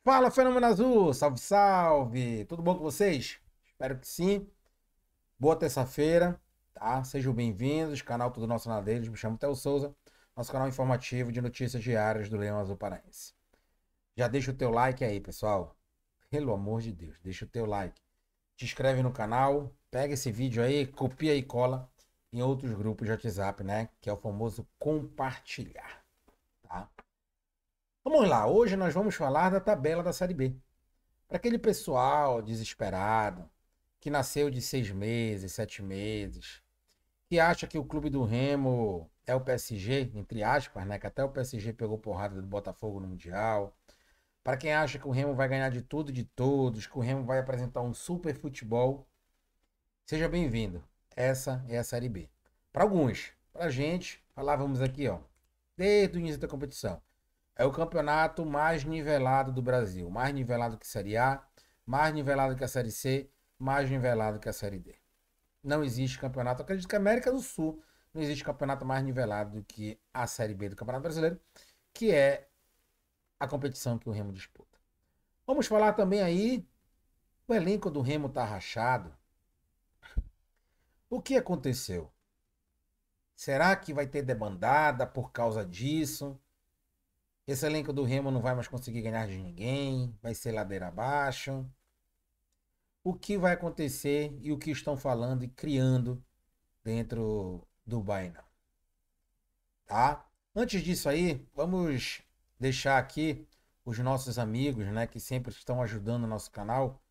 Fala, Fenômeno Azul! Salve, salve! Tudo bom com vocês? Espero que sim. Boa terça-feira, tá? Sejam bem-vindos. Canal Tudo Nosso na deles. Me chamo Theo Souza. Nosso canal informativo de notícias diárias do Leão Azul Paraense. Já deixa o teu like aí, pessoal. Pelo amor de Deus, deixa o teu like. Te inscreve no canal. Pega esse vídeo aí, copia e cola em outros grupos de WhatsApp, né? Que é o famoso compartilhar, tá? Vamos lá, hoje nós vamos falar da tabela da Série B. Para aquele pessoal desesperado, que nasceu de 6 meses, 7 meses, que acha que o clube do Remo é o PSG, entre aspas, né? Que até o PSG pegou porrada do Botafogo no Mundial. Para quem acha que o Remo vai ganhar de tudo e de todos, que o Remo vai apresentar um super futebol, seja bem-vindo. Essa é a Série B. Para alguns, para a gente, falávamos aqui, ó, desde o início da competição. É o campeonato mais nivelado do Brasil. Mais nivelado que a Série A, mais nivelado que a Série C, mais nivelado que a Série D. Não existe campeonato. Eu acredito que a América do Sul não existe campeonato mais nivelado do que a Série B do Campeonato Brasileiro, que é a competição que o Remo disputa. Vamos falar também aí, o elenco do Remo tá rachado. O que aconteceu? Será que vai ter debandada por causa disso? Esse elenco do Remo não vai mais conseguir ganhar de ninguém, vai ser ladeira abaixo. O que vai acontecer e o que estão falando e criando dentro do Bainão, tá? Antes disso aí, vamos deixar aqui os nossos amigos, né, que sempre estão ajudando o nosso canal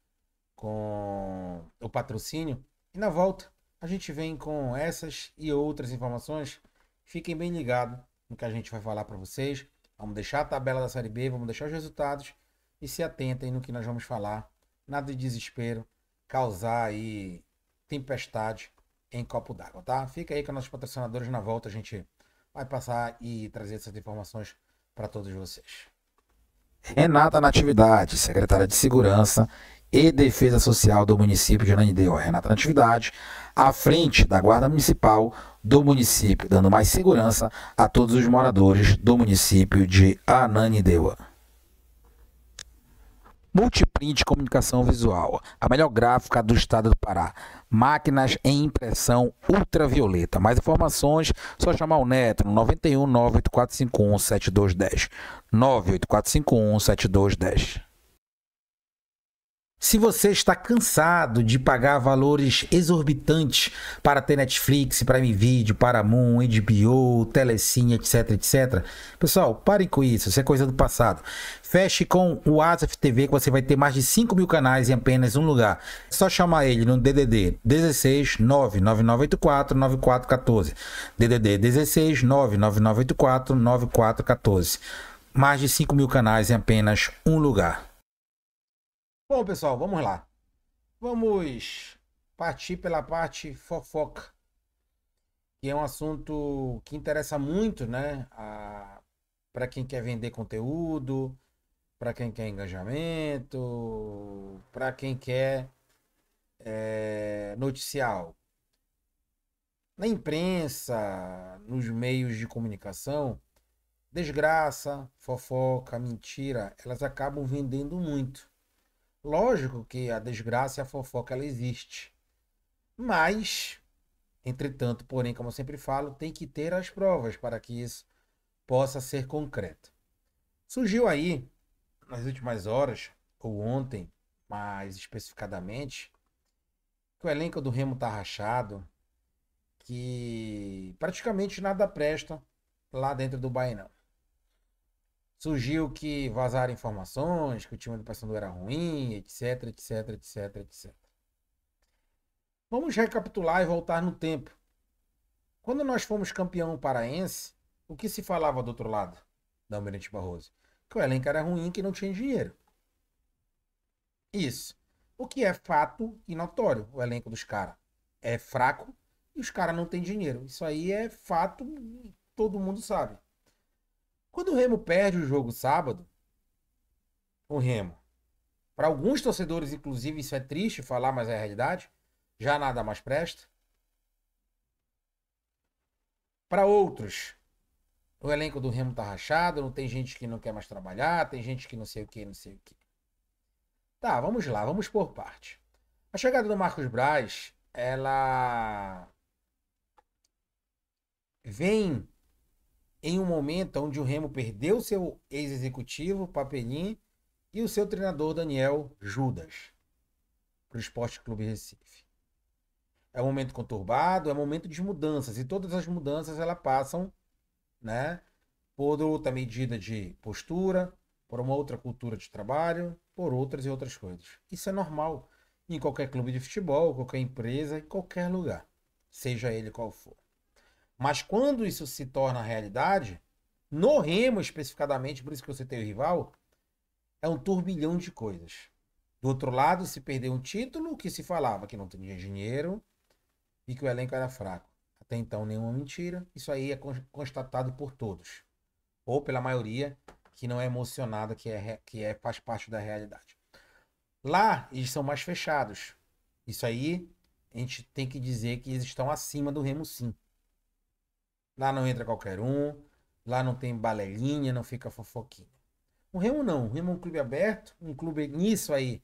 com o patrocínio. E na volta, a gente vem com essas e outras informações. Fiquem bem ligados no que a gente vai falar para vocês. Vamos deixar a tabela da Série B, vamos deixar os resultados e se atentem no que nós vamos falar. Nada de desespero, causar aí tempestade em copo d'água, tá? Fica aí com nossos patrocinadores, na volta a gente vai passar e trazer essas informações para todos vocês. Renata Natividade, secretária de Segurança e Defesa Social do município de Ananindeua. Renata Natividade, à frente da Guarda Municipal do município, dando mais segurança a todos os moradores do município de Ananindeua. Multiprint Comunicação Visual, a melhor gráfica do estado do Pará. Máquinas em impressão ultravioleta. Mais informações, só chamar o Neto no 91 98451 7210. 98451 7210. Se você está cansado de pagar valores exorbitantes para ter Netflix, Prime Video, Paramount, HBO, Telecine, etc, etc, pessoal, parem com isso, isso é coisa do passado. Feche com o Asaf TV que você vai ter mais de 5.000 canais em apenas um lugar. É só chamar ele no DDD 16 99984 9414. DDD 16 99984 9414. Mais de 5.000 canais em apenas um lugar. Bom, pessoal, vamos lá. Vamos partir pela parte fofoca, que é um assunto que interessa muito, né? Para quem quer vender conteúdo, para quem quer engajamento, para quem quer noticiar algo. Na imprensa, nos meios de comunicação, desgraça, fofoca, mentira, elas acabam vendendo muito. Lógico que a desgraça e a fofoca ela existe. Mas, entretanto, porém, como eu sempre falo, tem que ter as provas para que isso possa ser concreto. Surgiu aí, nas últimas horas, ou ontem, mais especificadamente, que o elenco do Remo tá rachado, que praticamente nada presta lá dentro do Bainão. Surgiu que vazaram informações, que o time do Paysandu era ruim, etc, etc, etc, etc. Vamos recapitular e voltar no tempo. Quando nós fomos campeão paraense, o que se falava do outro lado da Almirante Barroso? Que o elenco era ruim, que não tinha dinheiro. Isso. O que é fato e notório. O elenco dos caras é fraco e os caras não têm dinheiro. Isso aí é fato e todo mundo sabe. Quando o Remo perde o jogo sábado, o Remo, para alguns torcedores, inclusive, isso é triste falar, mas é a realidade, já nada mais presta. Para outros, o elenco do Remo tá rachado, não tem gente que não quer mais trabalhar, tem gente que não sei o que, não sei o que. Tá, vamos lá, vamos por parte. A chegada do Marcos Braz, ela vem em um momento onde o Remo perdeu seu ex-executivo, Papelim, e o seu treinador, Daniel Judas, para o Esporte Clube Recife. É um momento conturbado, é um momento de mudanças, e todas as mudanças elas passam, né, por outra medida de postura, por uma outra cultura de trabalho, por outras e outras coisas. Isso é normal em qualquer clube de futebol, qualquer empresa, em qualquer lugar, seja ele qual for. Mas quando isso se torna realidade, no Remo especificadamente, por isso que eu citei o rival, é um turbilhão de coisas. Do outro lado, se perdeu um título que se falava que não tinha dinheiro e que o elenco era fraco. Até então, nenhuma mentira. Isso aí é constatado por todos. Ou pela maioria que não é emocionada, faz parte da realidade. Lá, eles são mais fechados. Isso aí, a gente tem que dizer que eles estão acima do Remo, sim. Lá não entra qualquer um. Lá não tem balelinha, não fica fofoquinha. O Remo não. O Remo é um clube aberto, um clube nisso aí,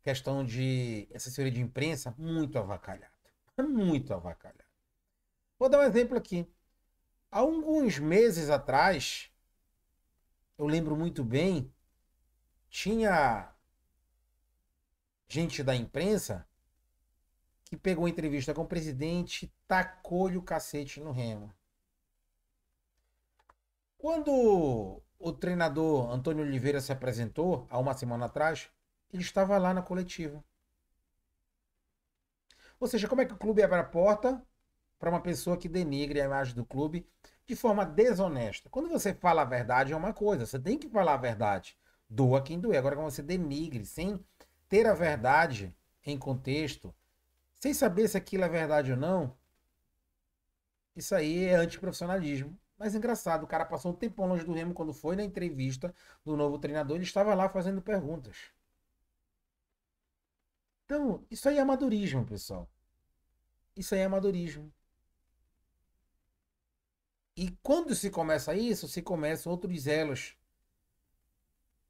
questão de assessoria de imprensa, muito avacalhado. Muito avacalhado. Vou dar um exemplo aqui. Há alguns meses atrás, eu lembro muito bem, tinha gente da imprensa que pegou entrevista com o presidente e tacou-lhe o cacete no Remo. Quando o treinador Antônio Oliveira se apresentou, há uma semana atrás, ele estava lá na coletiva. Ou seja, como é que o clube abre a porta para uma pessoa que denigre a imagem do clube de forma desonesta? Quando você fala a verdade é uma coisa, você tem que falar a verdade. Doa quem doer. Agora, quando você denigre sem ter a verdade em contexto, sem saber se aquilo é verdade ou não, isso aí é antiprofissionalismo. Mas engraçado, o cara passou um tempão longe do Remo quando foi na entrevista do novo treinador, ele estava lá fazendo perguntas. Então, isso aí é amadorismo, pessoal. Isso aí é amadorismo. E quando se começa isso, se começam outros elos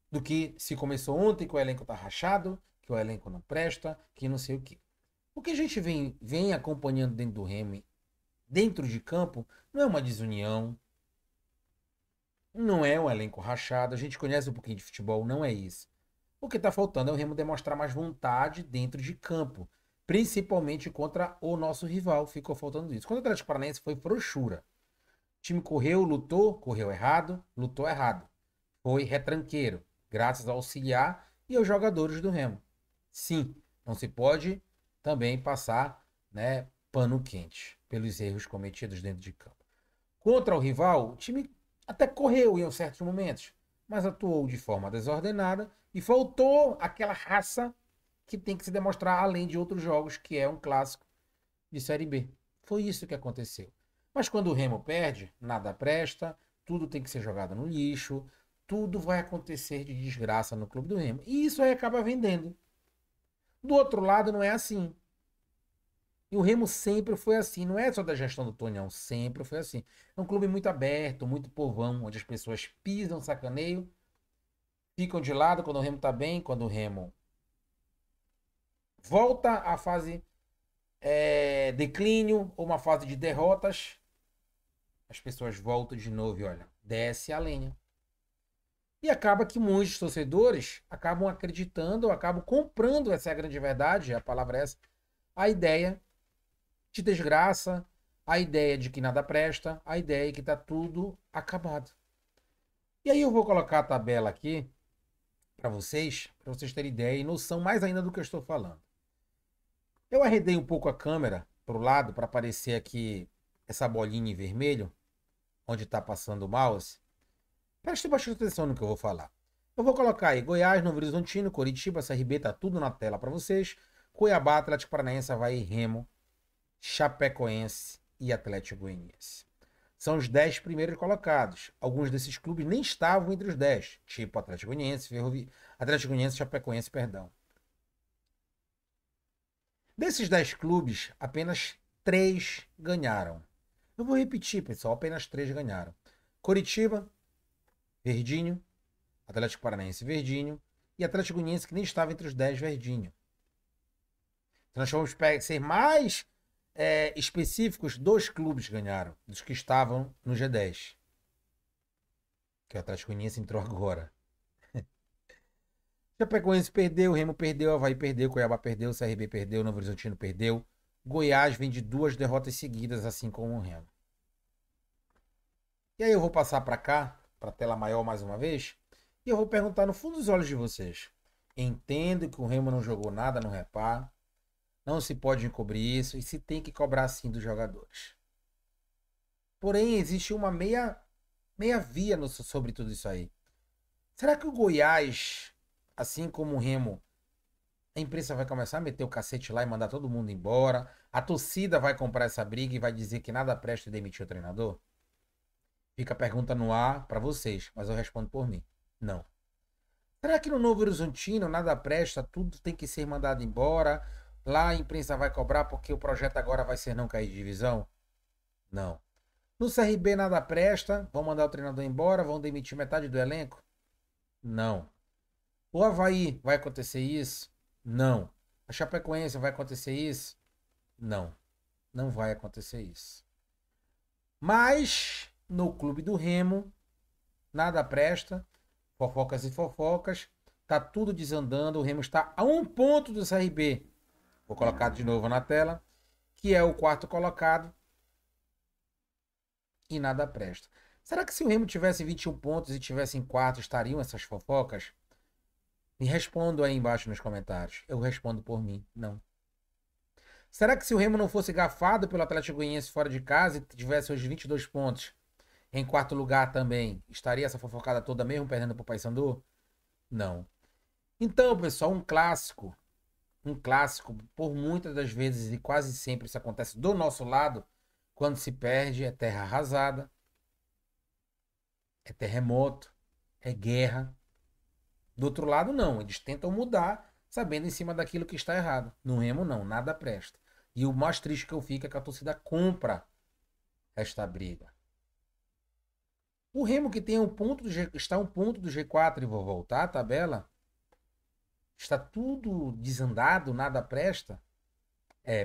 do que se começou ontem, que o elenco tá rachado, que o elenco não presta, que não sei o quê. O que a gente vem acompanhando dentro do Remo, dentro de campo, não é uma desunião, não é um elenco rachado, a gente conhece um pouquinho de futebol, não é isso. O que está faltando é o Remo demonstrar mais vontade dentro de campo, principalmente contra o nosso rival, ficou faltando isso. Quando o Atlético Paranaense foi frouxura. O time correu, lutou, correu errado, lutou errado. Foi retranqueiro, graças ao auxiliar e aos jogadores do Remo. Sim, não se pode também passar, né, pano quente pelos erros cometidos dentro de campo. Contra o rival, o time até correu em certos momentos, mas atuou de forma desordenada e faltou aquela raça que tem que se demonstrar além de outros jogos, que é um clássico de Série B. Foi isso que aconteceu. Mas quando o Remo perde, nada presta, tudo tem que ser jogado no lixo, tudo vai acontecer de desgraça no clube do Remo. E isso aí acaba vendendo. Do outro lado, não é assim. E o Remo sempre foi assim, não é só da gestão do Tonhão, sempre foi assim. É um clube muito aberto, muito povão, onde as pessoas pisam, sacaneio, ficam de lado quando o Remo tá bem, quando o Remo volta à fase declínio ou uma fase de derrotas, as pessoas voltam de novo e olha, desce a lenha. E acaba que muitos torcedores acabam acreditando, acabam comprando, essa é a grande verdade, a palavra é essa, a ideia de desgraça, a ideia de que nada presta, a ideia de que está tudo acabado. E aí eu vou colocar a tabela aqui para vocês terem ideia e noção mais ainda do que eu estou falando. Eu arredei um pouco a câmera para o lado para aparecer aqui essa bolinha em vermelho, onde está passando o mouse. Preste bastante atenção no que eu vou falar. Eu vou colocar aí Goiás, Novo Horizontino, Coritiba, CRB, tá tudo na tela para vocês. Cuiabá, Atlético Paranaense, Avaí, Remo, Chapecoense e Atlético Goianiense. São os 10 primeiros colocados. Alguns desses clubes nem estavam entre os 10, tipo Atlético Goianiense, Atlético Goianiense, Chapecoense, perdão. Desses 10 clubes, apenas 3 ganharam. Eu vou repetir, pessoal, apenas 3 ganharam. Coritiba, Verdinho, Atlético Paranaense, Verdinho e Atlético Goianiense que nem estava entre os 10 verdinho. Então nós vamos ser mais específicos, 2 clubes ganharam, dos que estavam no G10. Que o Atlético Goianiense entrou agora. Chapecoense perdeu, Remo perdeu, Avaí perdeu, Cuiabá perdeu, CRB perdeu, Novo Horizontino perdeu. Goiás vem de 2 derrotas seguidas, assim como o Remo. E aí eu vou passar para cá, para a tela maior mais uma vez, e eu vou perguntar no fundo dos olhos de vocês. Entendo que o Remo não jogou nada no Repar, não se pode encobrir isso, e se tem que cobrar sim dos jogadores. Porém, existe uma meia via sobre tudo isso aí. Será que o Goiás, assim como o Remo, a imprensa vai começar a meter o cacete lá e mandar todo mundo embora? A torcida vai comprar essa briga e vai dizer que nada presta e demitir o treinador? Fica a pergunta no ar para vocês, mas eu respondo por mim. Não. Será que no Novo Horizontino nada presta, tudo tem que ser mandado embora? Lá a imprensa vai cobrar porque o projeto agora vai ser não cair de divisão? Não. No CRB nada presta, vão mandar o treinador embora, vão demitir metade do elenco? Não. O Avaí vai acontecer isso? Não. A Chapecoense vai acontecer isso? Não. Não vai acontecer isso. Mas no clube do Remo nada presta, fofocas e fofocas, tá tudo desandando, o Remo está a 1 ponto do CRB. Vou colocar de novo na tela, que é o 4º colocado e nada presta. Será que se o Remo tivesse 21 pontos e tivesse em 4, estariam essas fofocas? Me respondam aí embaixo nos comentários. Eu respondo por mim, não. Será que se o Remo não fosse gafado pelo Atlético Goianiense fora de casa e tivesse hoje 22 pontos, em 4º lugar também, estaria essa fofocada toda mesmo perdendo pro Paysandu? Não. Então, pessoal, um clássico, por muitas das vezes e quase sempre isso acontece do nosso lado, quando se perde é terra arrasada, é terremoto, é guerra. Do outro lado, não. Eles tentam mudar, sabendo em cima daquilo que está errado. No Remo, não. Nada presta. E o mais triste que eu fico é que a torcida compra esta briga. O Remo que tem está a 1 ponto do G4 e vou voltar a tabela. Está tudo desandado, nada presta.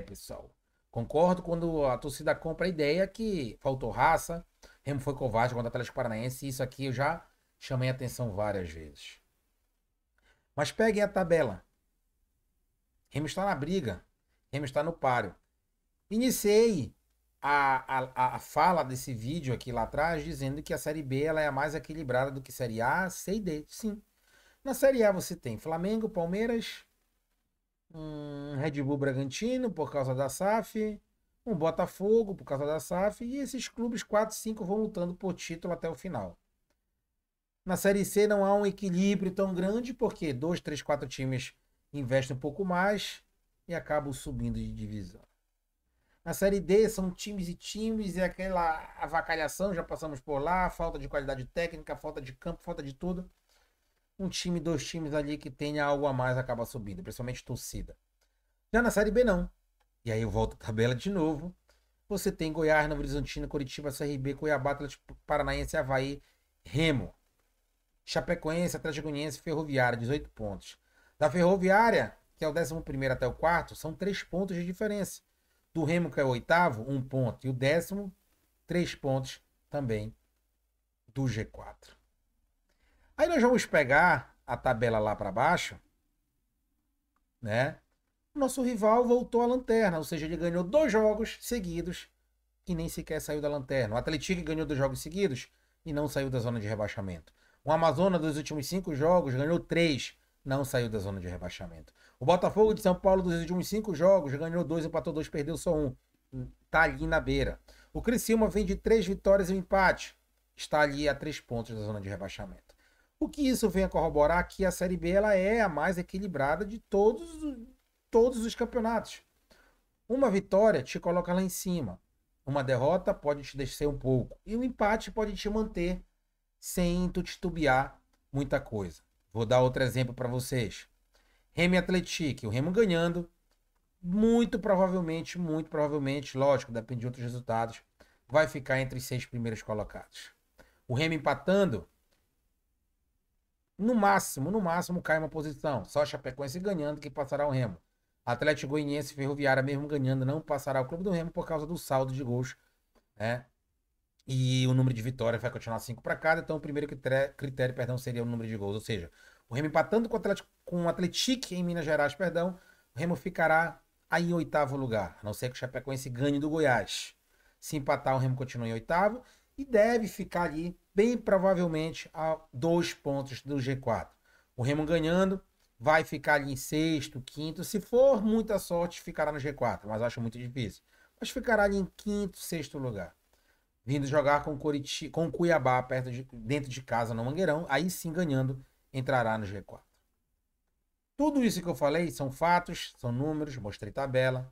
Pessoal. Concordo quando a torcida compra a ideia que faltou raça. Remo foi covarde contra o Atlético Paranaense. Isso aqui eu já chamei a atenção várias vezes. Mas peguem a tabela. Remo está na briga. Remo está no páreo. Iniciei a fala desse vídeo aqui lá atrás dizendo que a Série B ela é a mais equilibrada do que Série A, C e D. Sim. Na Série A você tem Flamengo, Palmeiras, Red Bull Bragantino por causa da SAF, um Botafogo por causa da SAF e esses clubes 4, 5 vão lutando por título até o final. Na Série C não há um equilíbrio tão grande porque 2, 3, 4 times investem um pouco mais e acabam subindo de divisão. Na Série D são times e times e aquela avacalhação, já passamos por lá, falta de qualidade técnica, falta de campo, falta de tudo. Um time, 2 times ali que tenha algo a mais acaba subindo, principalmente torcida. Já na Série B não. E aí eu volto à tabela de novo. Você tem Goiás, Novo Horizontino, Coritiba, CRB, Cuiabá, Atlético Paranaense, Avaí, Remo. Chapecoense, Atlético Goianiense, Ferroviária, 18 pontos. Da Ferroviária, que é o 11º até o 4º, são 3 pontos de diferença. Do Remo, que é o 8º, 1 ponto. E o 10º, 3 pontos também do G4. Aí nós vamos pegar a tabela lá para baixo, né? O nosso rival voltou à lanterna, ou seja, ele ganhou 2 jogos seguidos e nem sequer saiu da lanterna. O Atlético ganhou 2 jogos seguidos e não saiu da zona de rebaixamento. O Amazonas, dos últimos 5 jogos, ganhou 3, não saiu da zona de rebaixamento. O Botafogo de São Paulo, dos últimos 5 jogos, ganhou 2, empatou 2, perdeu só 1. Tá ali na beira. O Criciúma vem de 3 vitórias e um empate. Está ali a 3 pontos da zona de rebaixamento. O que isso vem a corroborar que a Série B ela é a mais equilibrada de todos os campeonatos. Uma vitória te coloca lá em cima. Uma derrota pode te descer um pouco. E um empate pode te manter sem tu titubear muita coisa. Vou dar outro exemplo para vocês. Remo e Atlético. O Remo ganhando. Muito provavelmente, lógico, depende de outros resultados, vai ficar entre os 6 primeiros colocados. O Remo empatando, No máximo cai uma posição. Só a Chapecoense ganhando que passará o Remo. Atlético Goianiense e Ferroviária mesmo ganhando não passará o Clube do Remo por causa do saldo de gols, né? E o número de vitórias vai continuar 5 para cada, então o primeiro critério, perdão, seria o número de gols, ou seja, o Remo empatando com o Atlético em Minas Gerais, perdão, o Remo ficará aí em oitavo lugar, a não ser que o Chapecoense ganhe do Goiás. Se empatar, o Remo continua em oitavo e deve ficar ali, bem provavelmente, a 2 pontos do G4. O Remo ganhando, vai ficar ali em sexto, quinto, se for muita sorte, ficará no G4, mas acho muito difícil. Mas ficará ali em quinto, sexto lugar vindo jogar com Cuiabá dentro de casa no Mangueirão, aí sim ganhando, entrará no G4. Tudo isso que eu falei são fatos, são números, mostrei tabela,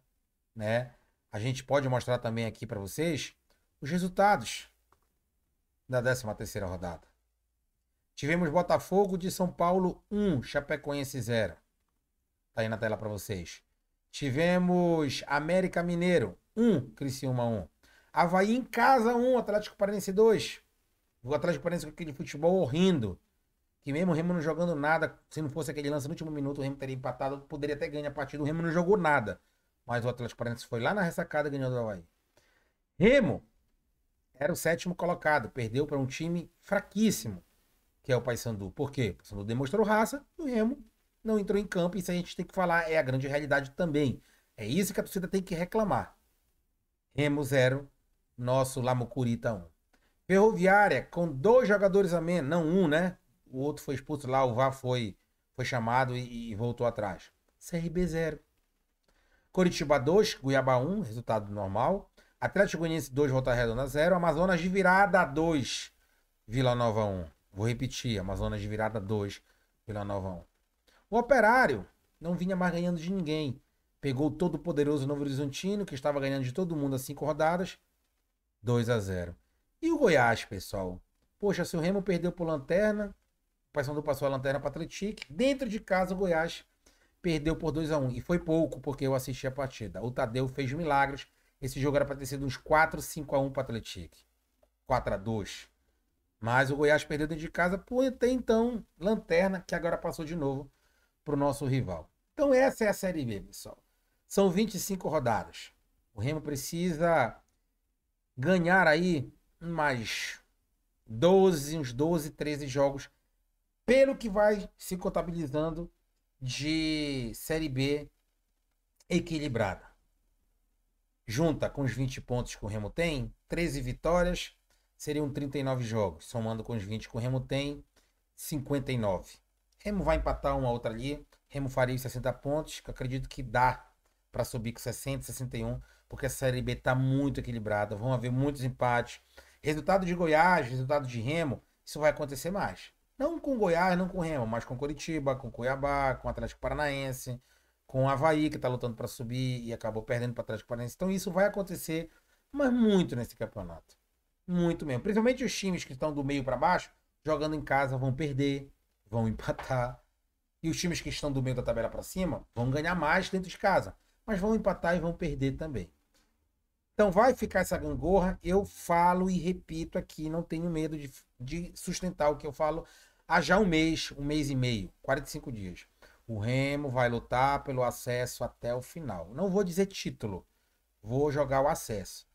né? A gente pode mostrar também aqui para vocês os resultados da 13ª rodada. Tivemos Botafogo de São Paulo 1, Chapecoense 0. Tá aí na tela para vocês. Tivemos América Mineiro 1, Criciúma 1. Avaí em casa 1, Atlético Paranaense 2. O Atlético Paranaense com aquele futebol horrendo. Que mesmo o Remo não jogando nada, se não fosse aquele lance no último minuto, o Remo teria empatado, poderia até ganhar a partida. O Remo não jogou nada. Mas o Atlético Paranaense foi lá na ressacada e ganhou do Avaí. Remo era o 7º colocado. Perdeu para um time fraquíssimo, que é o Paysandu. Por quê? O Paysandu demonstrou raça e o Remo não entrou em campo. Isso a gente tem que falar, é a grande realidade também. É isso que a torcida tem que reclamar. Remo 0, nosso Lamucurita 1. Ferroviária com 2 jogadores a menos, não um, né? O outro foi expulso lá, o VAR foi chamado e voltou atrás. CRB 0. Coritiba 2, Cuiabá 1, resultado normal. Atlético Goianiense 2, Volta Redonda 0. Amazonas de virada 2, Vila Nova 1. Vou repetir, Amazonas de virada 2, Vila Nova 1. O Operário não vinha mais ganhando de ninguém. Pegou o todo poderoso Novo Horizontino, que estava ganhando de todo mundo as 5 rodadas, 2-0. E o Goiás, pessoal? Poxa, se o Remo perdeu por Lanterna, o Paysandu passou a Lanterna para o Atlético. Dentro de casa, o Goiás perdeu por 2-1. E foi pouco, porque eu assisti a partida. O Tadeu fez milagres. Esse jogo era para ter sido uns 4-5-1 para o Atlético. 4-2. Mas o Goiás perdeu dentro de casa por até então Lanterna, que agora passou de novo para o nosso rival. Então essa é a Série B, pessoal. São 25 rodadas. O Remo precisa ganhar aí mais uns 12, 13 jogos, pelo que vai se contabilizando de Série B equilibrada. Junta com os 20 pontos que o Remo tem, 13 vitórias, seriam 39 jogos. Somando com os 20 que o Remo tem, 59. Remo vai empatar uma outra ali. Remo faria os 60 pontos, que eu acredito que dá para subir com 60, 61, porque a Série B está muito equilibrada. Vão haver muitos empates. Resultado de Goiás, resultado de Remo, isso vai acontecer mais. Não com Goiás, não com Remo, mas com Coritiba, com Cuiabá, com Atlético Paranaense, com o Avaí, que está lutando para subir e acabou perdendo para o Atlético Paranaense. Então isso vai acontecer, mas muito nesse campeonato. Muito mesmo. Principalmente os times que estão do meio para baixo, jogando em casa, vão perder, vão empatar. E os times que estão do meio da tabela para cima vão ganhar mais dentro de casa, mas vão empatar e vão perder também. Então vai ficar essa gangorra. Eu falo e repito aqui, não tenho medo de sustentar o que eu falo há já um mês e meio, 45 dias. O Remo vai lutar pelo acesso até o final. Não vou dizer título, vou jogar o acesso.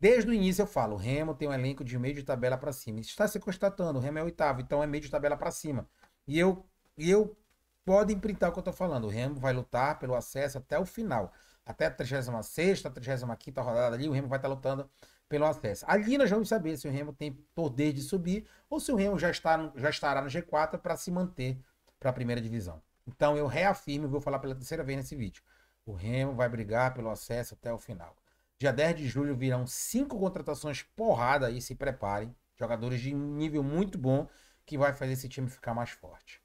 Desde o início eu falo, o Remo tem um elenco de meio de tabela para cima. Isso está se constatando, o Remo é oitavo, então é meio de tabela para cima. E eu podem printar o que eu estou falando. O Remo vai lutar pelo acesso até o final. Até a 36ª, 35ª rodada ali, o Remo vai estar lutando pelo acesso. Ali nós vamos saber se o Remo tem poder de subir ou se o Remo já estará no G4 para se manter para a primeira divisão. Então eu reafirmo e vou falar pela terceira vez nesse vídeo. O Remo vai brigar pelo acesso até o final. Dia 10 de julho virão 5 contratações porrada aí, se preparem. Jogadores de nível muito bom que vai fazer esse time ficar mais forte.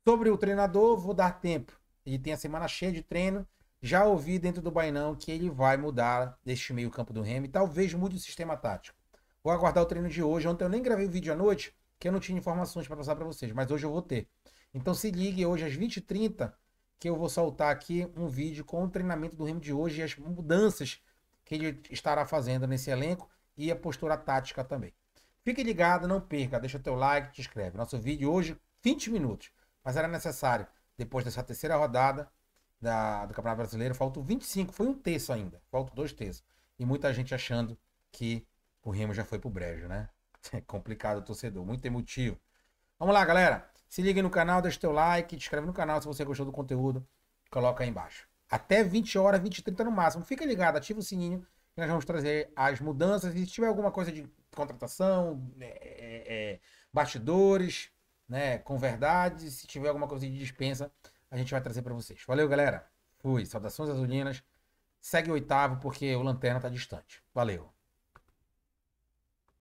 Sobre o treinador, vou dar tempo. Ele tem a semana cheia de treino. Já ouvi dentro do Bainão que ele vai mudar deste meio campo do Remo e talvez mude o sistema tático. Vou aguardar o treino de hoje. Ontem eu nem gravei o vídeo à noite, que eu não tinha informações para passar para vocês, mas hoje eu vou ter. Então se ligue hoje às 20h30 que eu vou soltar aqui um vídeo com o treinamento do Remo de hoje e as mudanças que ele estará fazendo nesse elenco e a postura tática também. Fique ligado, não perca, deixa o teu like, te inscreve. Nosso vídeo hoje 20 minutos. Mas era necessário, depois dessa terceira rodada do Campeonato Brasileiro, faltam 25, foi um terço ainda, faltam 2 terços. E muita gente achando que o Remo já foi pro brejo, né? É complicado o torcedor, muito emotivo. Vamos lá, galera. Se liga no canal, deixa teu like, te inscreve no canal se você gostou do conteúdo, coloca aí embaixo. Até 20 horas, 20 e 30 no máximo. Fica ligado, ativa o sininho, que nós vamos trazer as mudanças. E se tiver alguma coisa de contratação, bastidores, né, com verdade, se tiver alguma coisa de dispensa, a gente vai trazer para vocês. Valeu, galera. Fui. Saudações azulinas. Segue o 8º porque o Lanterna tá distante. Valeu.